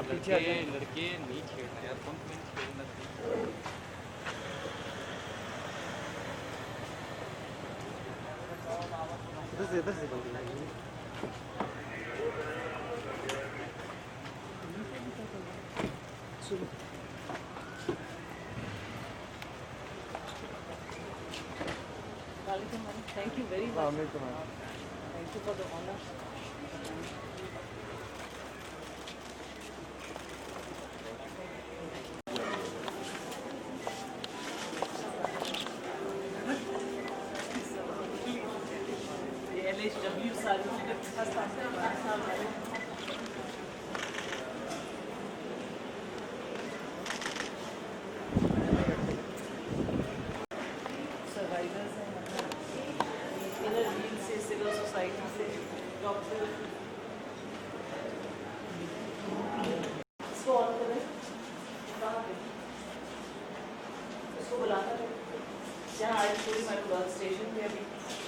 लड़के नहीं छेड़ना यार, कौन नहीं छेड़ना चाहिए। इधर से Thank you very much. Thank you for the honor. LHW survivors हैं inner wheel से civil society से डॉक्टर इसको ऑन करें इसको बुलाना जहाँ आज पूरी मेरे वर्क स्टेशन पे अभी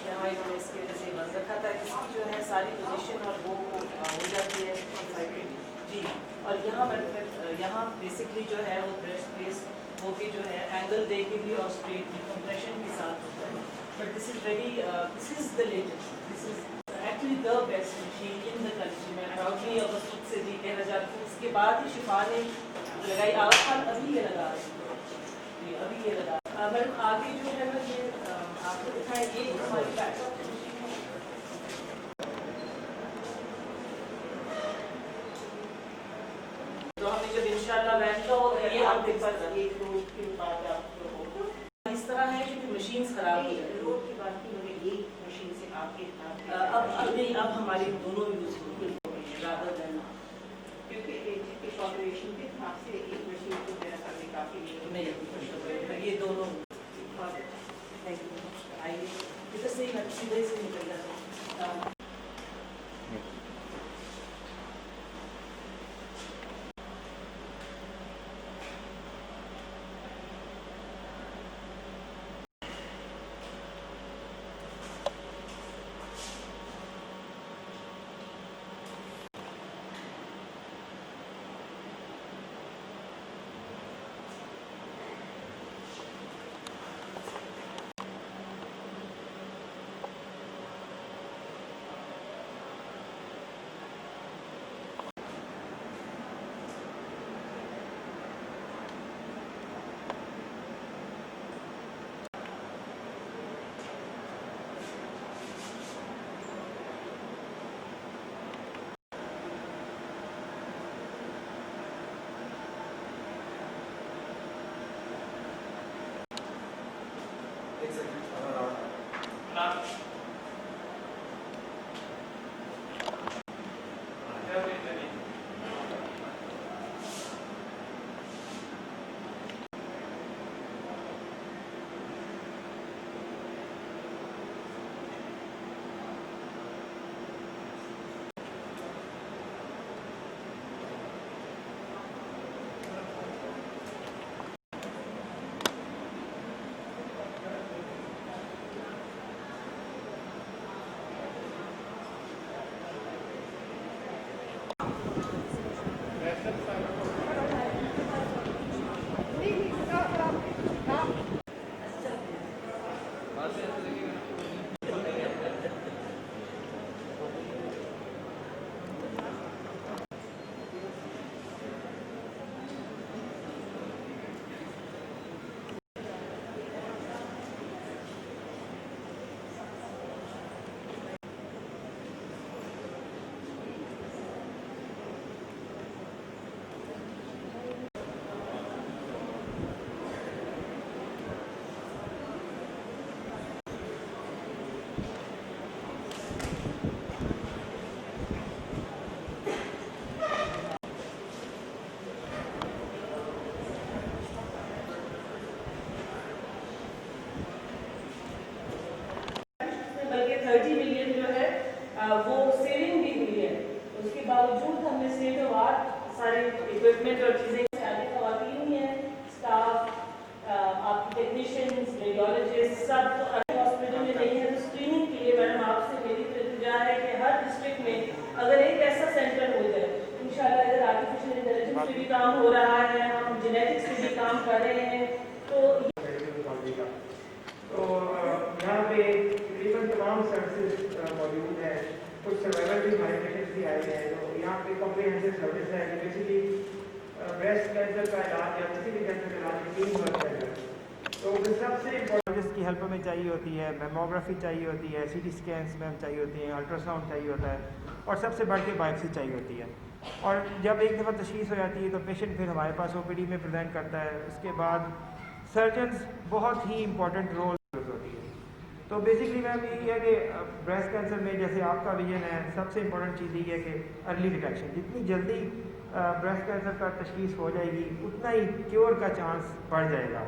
यहाँ इन्होंने इसके जैसे बस रखा था इसकी जो है सारी पोजीशन और वो हो जाती है जी। और यहाँ यहाँ बेसिकली जो है वो ब्रेस्ट प्लेस वो भी जो है एंगल दे के भी और स्ट्रेट भी कंप्रेशन के साथ होता है। But this is very this is the latest, this is actually the best machine in the country. मैं प्राउडली अब खुद से भी कहना चाहती हूँ। इसके बाद ही शिफा ने लगाई आवाज़ अभी ये लगा जी अभी ये लगा मैडम आगे जो है ना ये आपको दिखाएं ये हमारी बैकअप तो हमें जब इंशाल्लाह वैन का होगा ये हम देख सकते हैं एक रोड के बाद आपको इस तरह है कि मशीन्स खराब हो जाती है। रोड की बात की मैंने एक मशीन से आपके अब नहीं अब हमारी दोनों यूजफुल हो गई ज़्यादा देन क्योंकि एक ऑपरेशन के हिसाब से एक मशीन को मेरा करने काफ़ी नहीं ये दोनों थैंक यू आइए इधर से ही सीधे से निकल जाता है। बल्कि 30 मिलियन जो है वो सेविंग भी हुई है। उसके बावजूद हमने स्टेट ऑफ आर्ट सारे इक्विपमेंट और चीज़ें आगे खवातीन ही हैं, स्टाफ आपकी टेक्नीशियंस रेडियोलॉजिस्ट सब हॉस्पिटल में नहीं है। तो स्क्रीनिंग के लिए मैडम आपसे मेरी इंतजार है कि हर डिस्ट्रिक्ट में अगर एक ऐसा सेंटर हो जाए इंशाल्लाह इधर आर्टिफिशियल इंटेलिजेंस कर रहे हैं। तो यहाँ पे तकरीबन तमाम सर्विसेज मौजूद हैं, कुछ सर्वाइवल भी हमारे पेशेंट्स भी आए हैं। तो यहाँ पे कॉम्प्रिहेंसिव सर्विस है कि बेसिकली ब्रेस्ट कैंसर का इलाज या किसी भी कैंसर का इलाज टीम वर्क है। तो सबसे इम्पोर्टेंट की हेल्प हमें चाहिए होती है, मेमोग्राफी चाहिए होती है, CT स्कैन्स में चाहिए होती हैं, अल्ट्रासाउंड चाहिए होता है और सबसे बढ़ के बायोप्सी चाहिए होती है। और जब एक दफ़ा तशख़ीस हो जाती है तो पेशेंट फिर हमारे पास OPD में प्रेजेंट करता है। उसके बाद सर्जन्स बहुत ही इम्पोर्टेंट रोल होती है। तो बेसिकली मैम यही है कि ब्रेस्ट कैंसर में जैसे आपका विजन है, सबसे इम्पोर्टेंट चीज़ ये है कि अर्ली डिटेक्शन, जितनी जल्दी ब्रेस्ट कैंसर का तशख़ीस हो जाएगी उतना ही क्योर का चांस बढ़ जाएगा।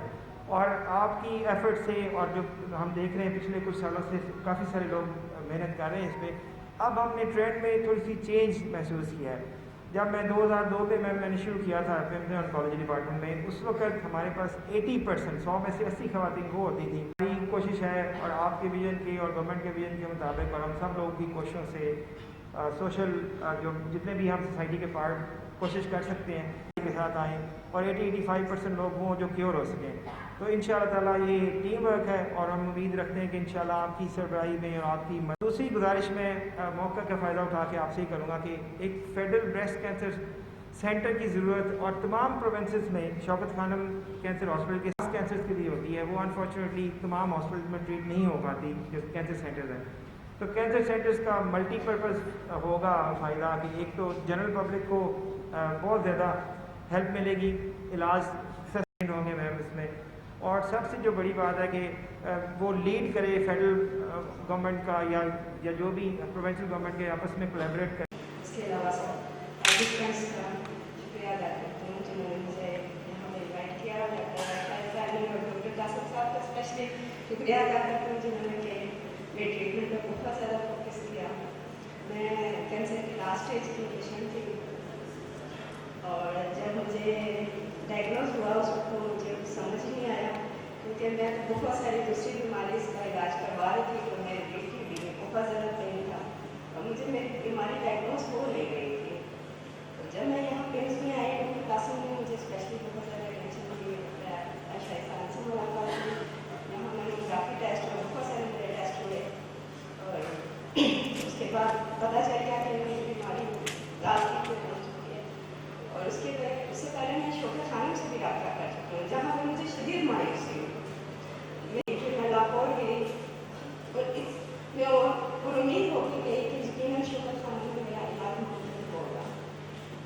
और आपकी एफर्ट से और जो हम देख रहे हैं पिछले कुछ सालों से काफ़ी सारे लोग मेहनत कर रहे हैं इस पर। अब हमने ट्रेंड में थोड़ी सी चेंज महसूस किया है। जब मैं 2002 में मैंने शुरू किया था फैमिली ऑन्कोलॉजी डिपार्टमेंट में, उस वक्त हमारे पास 80% 100 में से 80 खवातीन वो होती थी। हमारी कोशिश है और आपके विजन की और गवर्नमेंट के विजन के मुताबिक और हम सब लोग की कोशिशों से सोशल जो जितने भी हम सोसाइटी के पार्ट कोशिश कर सकते हैं के साथ आएँ और 80-85% लोग हों जो क्योर हो सकें। तो इंशाअल्लाह ताला ये टीम वर्क है और हम उम्मीद रखते हैं कि इंशाअल्लाह आपकी सरबराही में और आपकी दूसरी गुजारिश में मौका का फ़ायदा उठा के आपसे ही करूँगा कि एक फेडरल ब्रेस्ट कैंसर सेंटर की ज़रूरत और तमाम प्रोविंसेस में शौकत खानम कैंसर हॉस्पिटल के कैंसर के लिए होती है, वो अनफॉर्चुनेटली तमाम हॉस्पिटल में ट्रीट नहीं हो पाती जो कैंसर सेंटर्स हैं। तो कैंसर सेंटर्स का मल्टीपर्पज़ होगा फ़ायदा कि एक तो जनरल पब्लिक को बहुत ज़्यादा हेल्प मिलेगी, इलाज सस्टेन होंगे मैम इसमें। और सबसे जो बड़ी बात है कि वो लीड करे फेडरल गवर्नमेंट का या जो भी प्रोविंशियल गवर्नमेंट के आपस में कोलैबोरेट करे। इसके अलावा सर डिफेंस का शुक्रिया अदा करती हूँ जिन्होंने मुझे यहाँ पर इन्वाइट किया। डॉक्टर कासिम साहब का स्पेशली शुक्रिया अदा करती हूँ जिन्होंने कि मेरे ट्रीटमेंट पर बहुत ज़्यादा फोकस किया। मैं कैंसर की लास्ट स्टेज की पेशेंट थी और जब मुझे डायग्नोज हुआ उस वक्त तो मुझे समझ नहीं आया क्योंकि मैं बहुत सारी दूसरी बीमारी इसका इलाज करवा रही थी। तो मेरे पेट की हड्डी में बहुत ज़्यादा पेन था और मुझे मेरी बीमारी डायग्नोज हो नहीं गई थी। तो जब मैं यहाँ पेन्स में आई डॉक्टर कासिम ने मुझे स्पेशली बहुत ज़्यादा टेंशन दी। शायद से मुलाकात हुई, यहाँ मैमोग्राफी टेस्ट और बहुत सारे मेरे टेस्ट हुए और उसके बाद पता चल गया कि मेरी बीमारी लास्ट में पहुँच चुकी है। और उससे पहले मैं शौकत खानम से भी रब्ता कर चुकी हूँ जहाँ पर मुझे शदीद मायूसी हुई। फिर मैं लाहौर गई और उम्मीद होगी गई कि यकीनन शौकत खानम में मेरा इलाज मौजूद होगा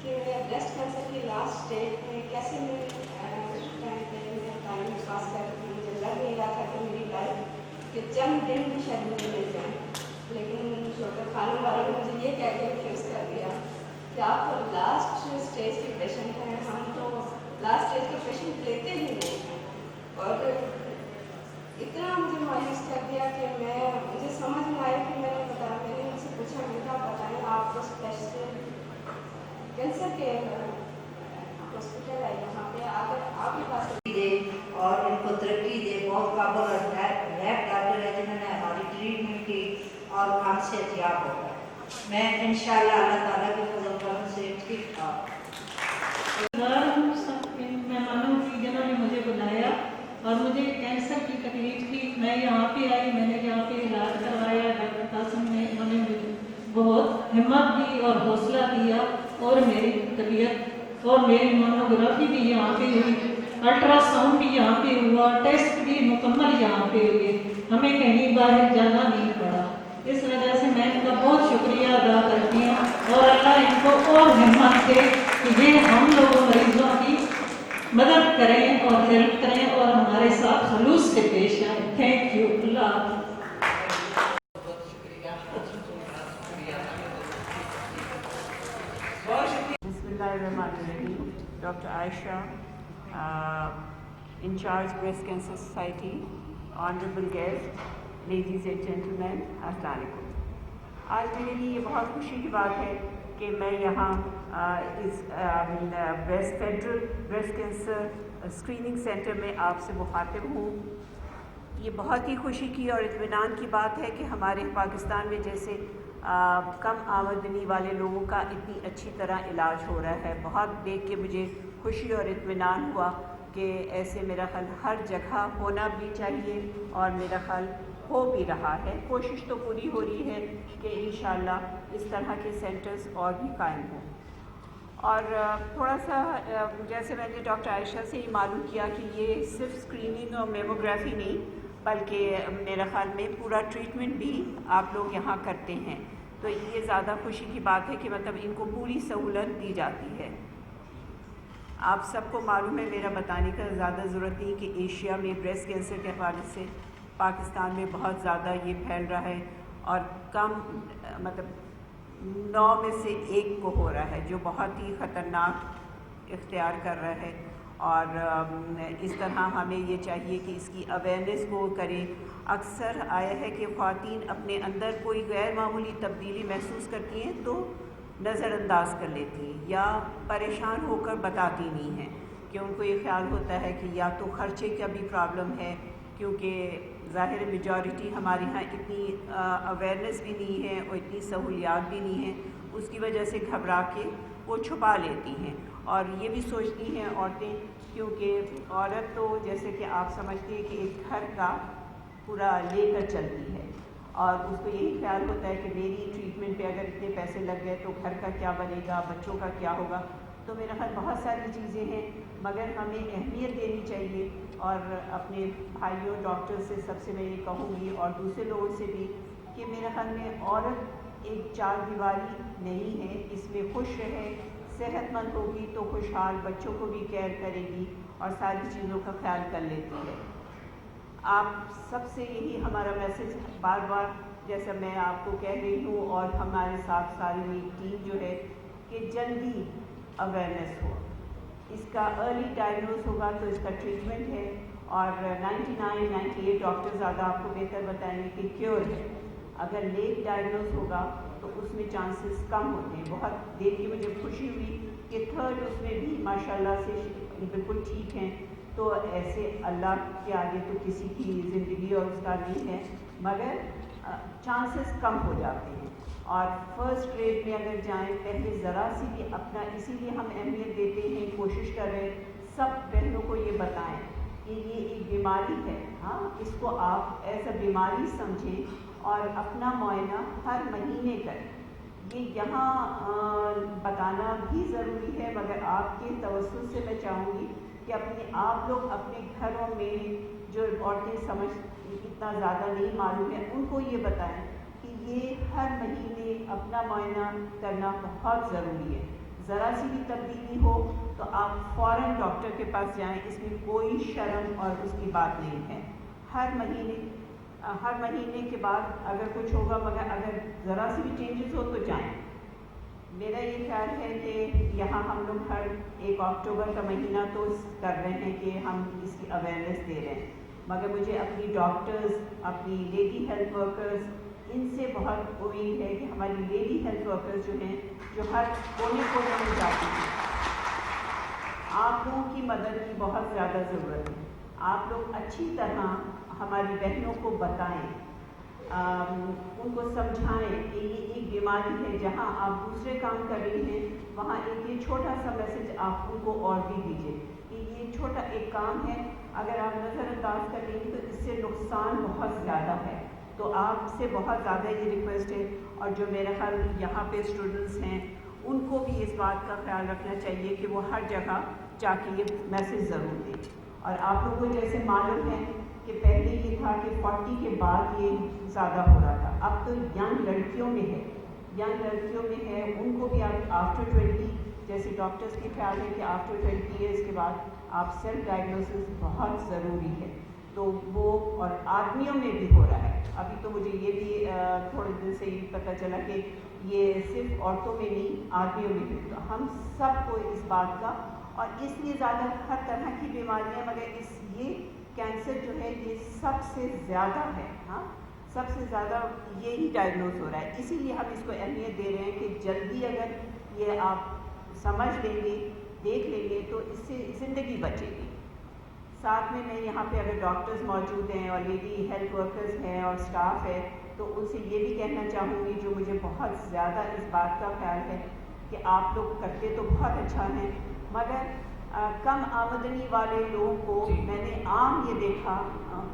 कि मैं ब्रेस्ट कैंसर की लास्ट स्टेज में कैसे मैं उस टाइम पर मेरा टाइम पास कर रही थी। मुझे लग नहीं रहा था कि मेरी लाइफ के चंद दिन भी शायद मुझे मिल जाए, लेकिन शौकत खानम वालों ने मुझे ये कह के रिफ्यूज़ कर दिया कि आप तो लास्ट स्टेज के पेशेंट हैं, हम तो लास्ट स्टेज के पेशेंट लेते ही नहीं हैं। और इतना मुझे मायूस कर दिया कि मुझे समझ में आया कि मैंने उनसे पूछा, मैंने कहा बताएं आप तो स्पेशल कैंसर के हॉस्पिटल है यहाँ पे, अगर आपके पास दे और इनको तरक्की दे। बहुत काबल और रैप डॉक्टर है जिन्होंने हमारी ट्रीटमेंट की और हमसे याब हो गए। मैं इंशाल्लाह अल्लाह ताला के फजल करम से ठीक था। मेहमानों की जिन्होंने मुझे बुलाया और मुझे कैंसर की तकलीफ थी, मैं यहाँ पे आई, मैंने यहाँ पे इलाज करवाया। डॉक्टर कासिम ने उन्होंने मुझे बहुत हिम्मत दी और हौसला दिया और मेरी तबीयत और मेरी मोनोग्राफी भी यहाँ पे हुई, अल्ट्रासाउंड भी यहाँ पे हुआ, टेस्ट भी मुकम्मल यहाँ पे हुए, हमें कहीं बाहर जाना नहीं पड़ा। इस वजह से मैं इनका बहुत शुक्रिया अदा करती हूँ और अल्लाह इनको और हिम्मत दे कि ये हम लोगों मरीजों की मदद करें और हेल्प करें और हमारे साथ खलूस से पेश आए। Thank you. Allah Bismillahirrahmanirrahim. Dr. Aisha, in charge Breast Cancer Society, honorable guest, ladies and gentlemen, अस्सलाम वालेकुम। आज मेरे लिए ये बहुत खुशी की बात है कि मैं यहाँ इस federal breast cancer screening centre में आपसे मुखातिब हूँ। ये बहुत ही खुशी की और इत्मीनान की बात है कि हमारे पाकिस्तान में जैसे कम आमदनी वाले लोगों का इतनी अच्छी तरह इलाज हो रहा है। बहुत देख के मुझे खुशी और इत्मीनान हुआ کہ ایسے میرا خیال ہر جگہ ہونا بھی چاہیے اور میرا خیال ہو بھی رہا ہے. کوشش تو پوری ہو رہی ہے کہ انشاءاللہ اس طرح کے سینٹرز اور بھی قائم ہوں. اور تھوڑا سا جیسے میں نے ڈاکٹر عائشہ سے ہی معلوم کیا کہ یہ صرف اسکریننگ اور میموگرافی نہیں بلکہ میرا خیال میں پورا ٹریٹمنٹ بھی آپ لوگ یہاں کرتے ہیں. تو یہ زیادہ خوشی کی بات ہے کہ مطلب ان کو پوری سہولت دی جاتی ہے. آپ سب کو معلوم ہے, میرا بتانے کا زیادہ ضرورت نہیں کہ ایشیا میں بریسٹ کینسر کے حوالے سے پاکستان میں بہت زیادہ یہ پھیل رہا ہے اور کم مطلب 9 میں سے 1 کو ہو رہا ہے, جو بہت ہی خطرناک اختیار کر رہا ہے. اور اس طرح ہمیں یہ چاہیے کہ اس کی اویئرنیس کو کریں. اکثر آیا ہے کہ خواتین اپنے اندر کوئی غیر معمولی تبدیلی محسوس کرتی ہیں تو نظر انداز کر لیتی ہیں یا پریشان ہو کر بتاتی نہیں ہیں کہ ان کو یہ خیال ہوتا ہے کہ یا تو خرچے کا بھی پرابلم ہے, کیونکہ ظاہر میجورٹی ہمارے ہاں اتنی اویئرنیس بھی نہیں ہے اور اتنی سہولیات بھی نہیں ہیں, اس کی وجہ سے گھبرا کے وہ چھپا لیتی ہیں. اور یہ بھی سوچتی ہیں عورتیں, کیونکہ عورت تو جیسے کہ آپ سمجھتے ہیں کہ ایک گھر کا پورا لے کر چلتی ہے اور اس کو یہی خیال ہوتا ہے کہ میری ٹریٹمنٹ پہ اگر اتنے پیسے لگ گئے تو گھر کا کیا بنے گا, بچوں کا کیا ہوگا. تو میرا خیال بہت ساری چیزیں ہیں مگر ہمیں اہمیت دینی چاہیے. اور اپنے بھائیوں ڈاکٹر سے سب سے میں یہ کہوں گی اور دوسرے لوگوں سے بھی کہ میرے خیال میں عورت ایک چار دیواری نہیں ہے, اس میں خوش رہے, صحت مند ہوگی تو خوشحال بچوں کو بھی کیئر کرے گی اور ساری چیزوں کا خیال کر لیتی ہے. آپ سب سے یہی ہمارا میسیج بار بار جیسا میں آپ کو کہہ رہی ہوں اور ہمارے ساتھ ساری میری ٹیم جو ہے کہ جلدی اویئرنیس ہو, اس کا ارلی ڈائگنوز ہوگا تو اس کا ٹریٹمنٹ ہے. اور 99-98 ڈاکٹر زیادہ آپ کو بہتر بتائیں گے کہ کیور ہے. اگر لیٹ ڈائگنوز ہوگا تو اس میں چانسز کم ہوتے ہیں. بہت دیکھ کے مجھے خوشی ہوئی کہ 3rd اس میں بھی ماشاءاللہ سے بالکل ٹھیک ہیں. تو ایسے اللہ کے آگے تو کسی کی زندگی اور اس کا نہیں ہے, مگر چانسز کم ہو جاتے ہیں. اور فرسٹ گریڈ میں اگر جائیں پہلے ذرا سی بھی اپنا, اسی لیے ہم اہمیت دیتے ہیں, کوشش کر رہے ہیں سب بہنوں کو یہ بتائیں کہ یہ ایک بیماری ہے. ہاں, اس کو آپ ایز اے بیماری سمجھیں اور اپنا معائنہ ہر مہینے کریں. یہ یہاں بتانا بھی ضروری ہے مگر آپ کے توسط سے میں چاہوں گی کہ اپنے آپ لوگ اپنے گھروں میں جو عورتیں سمجھ اتنا زیادہ نہیں معلوم ہے ان کو یہ بتائیں کہ یہ ہر مہینے اپنا معائنہ کرنا بہت ضروری ہے. ذرا سی بھی تبدیلی ہو تو آپ فوراً ڈاکٹر کے پاس جائیں, اس میں کوئی شرم اور اس کی بات نہیں ہے. ہر مہینے کے بعد اگر کچھ ہوگا مگر اگر ذرا سی بھی چینجز ہو تو جائیں. میرا یہ خیال ہے کہ یہاں ہم لوگ ہر 1 اکتوبر کا مہینہ تو کر رہے ہیں کہ ہم اس کی اویئرنیس دے رہے ہیں, مگر مجھے اپنی ڈاکٹرز, اپنی لیڈی ہیلتھ ورکرز, ان سے بہت امید ہے کہ ہماری لیڈی ہیلتھ ورکرز جو ہیں جو ہر کونے کونے میں جاتی ہیں, آپ لوگوں کی مدد کی بہت زیادہ ضرورت ہے. آپ لوگ اچھی طرح ہماری بہنوں کو بتائیں, ان کو سمجھائیں کہ یہ ایک بیماری ہے. جہاں آپ دوسرے کام کر رہی ہیں وہاں ایک یہ چھوٹا سا میسج آپ ان کو اور بھی دیجیے کہ یہ چھوٹا ایک کام ہے, اگر آپ نظر انداز کر لیں گے تو اس سے نقصان بہت زیادہ ہے. تو آپ سے بہت زیادہ یہ ریکویسٹ ہے. اور جو میرا خیال یہاں پہ اسٹوڈنٹس ہیں ان کو بھی اس بات کا خیال رکھنا چاہیے کہ وہ ہر جگہ جا کے یہ میسج ضرور دیں. اور آپ لوگوں کو جیسے معلوم ہے کہ پہلے یہ تھا کہ 40 کے بعد یہ زیادہ ہو رہا تھا, اب تو ینگ لڑکیوں میں ہے, ان کو بھی آپ آفٹر 20 جیسے ڈاکٹرز کی خیال ہے کہ آفٹر 20 ایئرس کے بعد آپ سیلف ڈائگنوسس بہت ضروری ہے. تو وہ اور آدمیوں میں بھی ہو رہا ہے. ابھی تو مجھے یہ بھی تھوڑے دن سے یہ پتہ چلا کہ یہ صرف عورتوں میں نہیں آدمیوں میں بھی. تو ہم سب کو اس بات کا, اور اس لیے زیادہ ہر طرح کی بیماریاں مگر یہ کینسر جو ہے یہ سب سے زیادہ ہے. ہاں, سب سے زیادہ یہی ڈائگنوز ہو رہا ہے. اسی لیے ہم اس کو اہمیت دے رہے ہیں کہ جلدی اگر یہ آپ سمجھ لیں گے, دیکھ لیں گے تو اس سے زندگی بچے گی. ساتھ میں یہاں پہ اگر ڈاکٹرز موجود ہیں اور لیڈی ہیلتھ ورکرز ہیں اور اسٹاف ہے تو ان سے یہ بھی کہنا چاہوں گی, جو مجھے بہت زیادہ اس بات کا خیال ہے کہ آپ لوگ کرتے تو بہت اچھا ہیں, مگر कम आमदनी वाले लोगों को मैंने आम ये देखा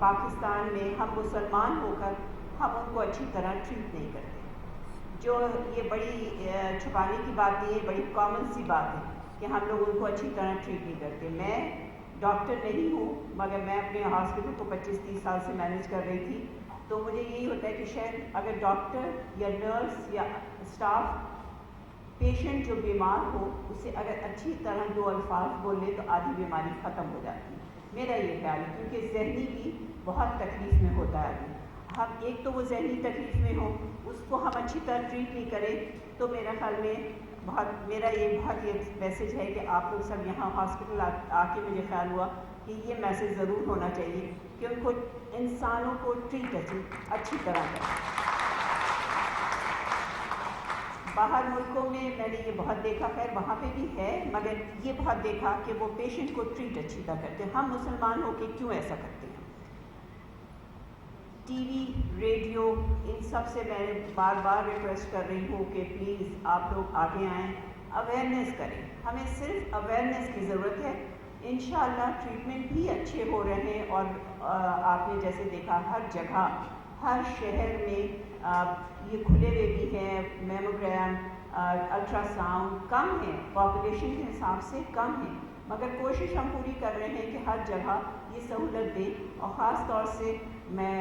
पाकिस्तान में हम मुसलमान होकर हम उनको अच्छी तरह ट्रीट नहीं करते। जो ये बड़ी छुपाने की बात नहीं है, बड़ी कॉमन सी बात है कि हम लोग उनको अच्छी तरह ट्रीट नहीं करते। मैं डॉक्टर नहीं हूँ मगर मैं अपने हॉस्पिटल को 25-30 साल से मैनेज कर रही थी, तो मुझे यही होता है कि शायद अगर डॉक्टर या नर्स या स्टाफ पेशेंट जो बीमार हो उसे अगर अच्छी तरह 2 अल्फाज बोल ले तो आधी बीमारी ख़त्म हो जाती है। मेरा ये ख्याल है, क्योंकि जहनी भी बहुत तकलीफ़ में होता है आदमी। हम एक तो वो जहनी तकलीफ़ में हो उसको हम अच्छी तरह ट्रीट नहीं करें, तो मेरा ख्याल में मेरा ये मैसेज है कि आप लोग सब यहाँ हॉस्पिटल आके मुझे ख्याल हुआ कि ये मैसेज ज़रूर होना चाहिए कि उनको इंसानों को ट्रीट अच्छी तरह करें। बाहर मुल्कों में मैंने ये बहुत देखा, खैर वहाँ पे भी है, मगर ये बहुत देखा कि वो पेशेंट को ट्रीट अच्छी तरह करते हैं। हम मुसलमान होके क्यों ऐसा करते हैं? टीवी, रेडियो, इन सब से मैं बार बार रिक्वेस्ट कर रही हूँ कि प्लीज़ आप लोग आगे आएँ, अवेयरनेस करें। हमें सिर्फ अवेयरनेस की ज़रूरत है। इंशाअल्लाह ट्रीटमेंट भी अच्छे हो रहे हैं और आपने जैसे देखा हर जगह, हर शहर में ये खुले हुए भी हैं। मैमोग्राम, अल्ट्रासाउंड कम है, पॉपुलेशन के हिसाब से कम है, मगर कोशिश हम पूरी कर रहे हैं कि हर जगह ये सहूलत दें। और ख़ास तौर से मैं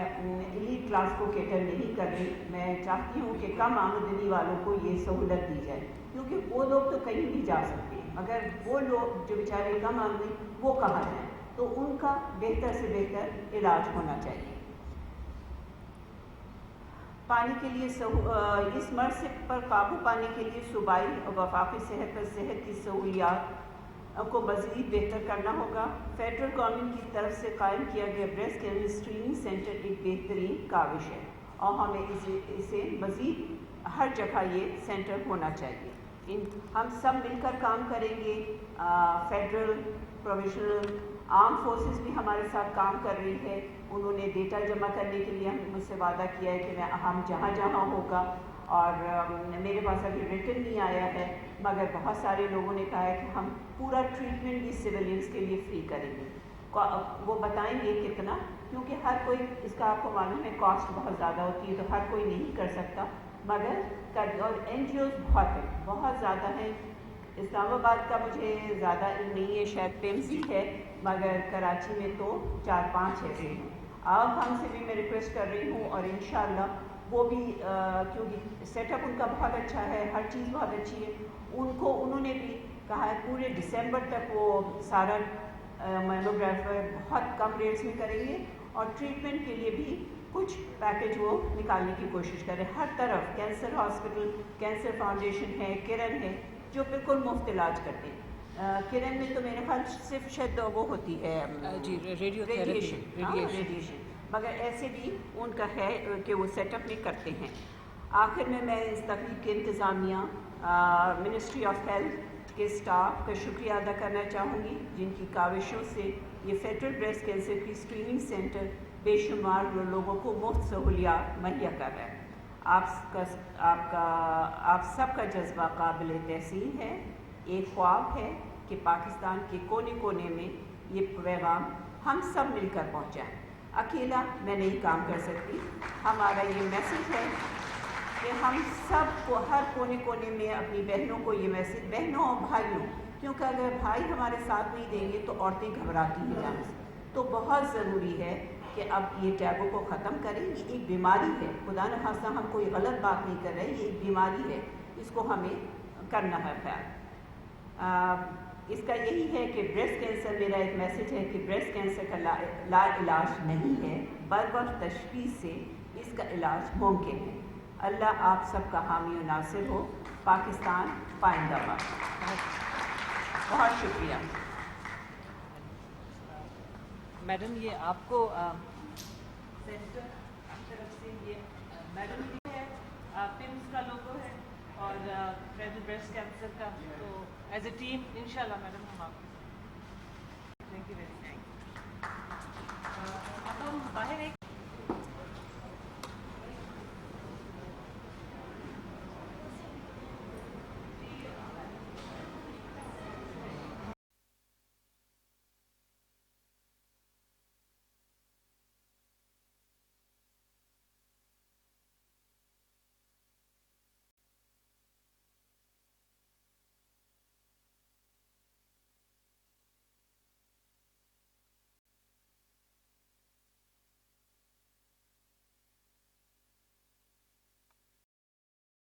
एलीट क्लास को कैटर नहीं कर रही, मैं चाहती हूँ कि कम आमदनी वालों को ये सहूलत दी जाए, क्योंकि वो लोग तो कहीं भी जा सकते हैं, मगर वो लोग जो बेचारे कम आमदनी वो कहाँ जाएँ, तो उनका बेहतर से बेहतर इलाज होना चाहिए। पानी के लिए इस मर्ज़ पर काबू पाने के लिए सूबाई और वफाकी सेहत पर सेहत की सहूलियात को मज़ीद बेहतर करना होगा। फेडरल गवर्नमेंट की तरफ से कायम किया गया ब्रेस्ट कैंसर स्क्रीनिंग सेंटर एक बेहतरीन काविश है और हमें इसे मज़ीद हर जगह ये सेंटर होना चाहिए। हम सब मिलकर काम करेंगे। फेडरल, प्रोविजनल, आर्म फोर्सेस भी हमारे साथ काम कर रही है। उन्होंने डेटा जमा करने के लिए मुझसे वादा किया है कि हम जहाँ जहाँ होगा, और मेरे पास अभी रिटर्न नहीं आया है, मगर बहुत सारे लोगों ने कहा है कि हम पूरा ट्रीटमेंट भी सिविलियंस के लिए फ्री करेंगे। वो बताएंगे कितना, क्योंकि हर कोई, इसका आपको मालूम है कॉस्ट बहुत ज़्यादा होती है, तो हर कोई नहीं कर सकता, मगर कर। और NGOs बहुत ज़्यादा हैं। इस्लामाबाद का मुझे ज़्यादा नहीं है, शायद PIMS है, मगर कराची में तो 4-5 है। अब हमसे भी मैं रिक्वेस्ट कर रही हूँ, और इंशाअल्लाह वो भी क्योंकि सेटअप उनका बहुत अच्छा है, हर चीज़ बहुत अच्छी है, उन्होंने भी कहा है पूरे दिसंबर तक वो सारा मैमोग्राफर बहुत कम रेट्स में करेंगे, और ट्रीटमेंट के लिए भी कुछ पैकेज वो निकालने की कोशिश करें। हर तरफ कैंसर हॉस्पिटल, कैंसर फाउंडेशन है, किरण है, जो बिल्कुल मुफ्त इलाज करते हैं। किरण में तो मेरे ख्याल सिर्फ शायद वो होती है जी रेडिएशन, मगर ऐसे भी उनका है कि वो सेटअप में करते हैं। आखिर में मैं इस तकरीब के इंतज़ामिया, मिनिस्ट्री ऑफ हेल्थ के स्टाफ का शुक्रिया अदा करना चाहूँगी, जिनकी काविशों से ये फेडरल ब्रेस्ट कैंसर की स्क्रीनिंग सेंटर बेशुमार लोगों को मुफ्त सहूलियात मुहैया कर रहा है। आप सबका जज्बा काबिल तहसीन है। एक ख्वाब है कि पाकिस्तान के कोने कोने में ये पैगाम हम सब मिलकर पहुँचाएँ। अकेला मैं नहीं काम कर सकती। हमारा ये मैसेज है कि हम सब को हर कोने कोने में अपनी बहनों को ये मैसेज, बहनों और भाइयों, क्योंकि अगर भाई हमारे साथ नहीं देंगे तो औरतें घबराती हैं जाने से। तो बहुत ज़रूरी है कि अब ये टैबू को ख़त्म करें। ये एक बीमारी है, खुदा न खास्ता हम कोई गलत बात नहीं कर रहे, ये एक बीमारी है, इसको हमें करना है ख्याल। इसका यही है कि ब्रेस्ट कैंसर, मेरा एक मैसेज है कि ब्रेस्ट कैंसर का ला इलाज नहीं है, बरवक्त तशख़ीस से इसका इलाज मुमकिन है। अल्लाह आप सबका हामी और नासिर हो। पाकिस्तान पाइंदाबाद। बहुत शुक्रिया। मैडम, ये आपको सेंटर की तरफ से ये मैडम है, PIMS का लोगो है और फेडरल ब्रेस्ट कैंसर का, तो एज ए टीम इंशाल्लाह मैडम हम आपके साथ। Thank you very much. अब हम बाहर एक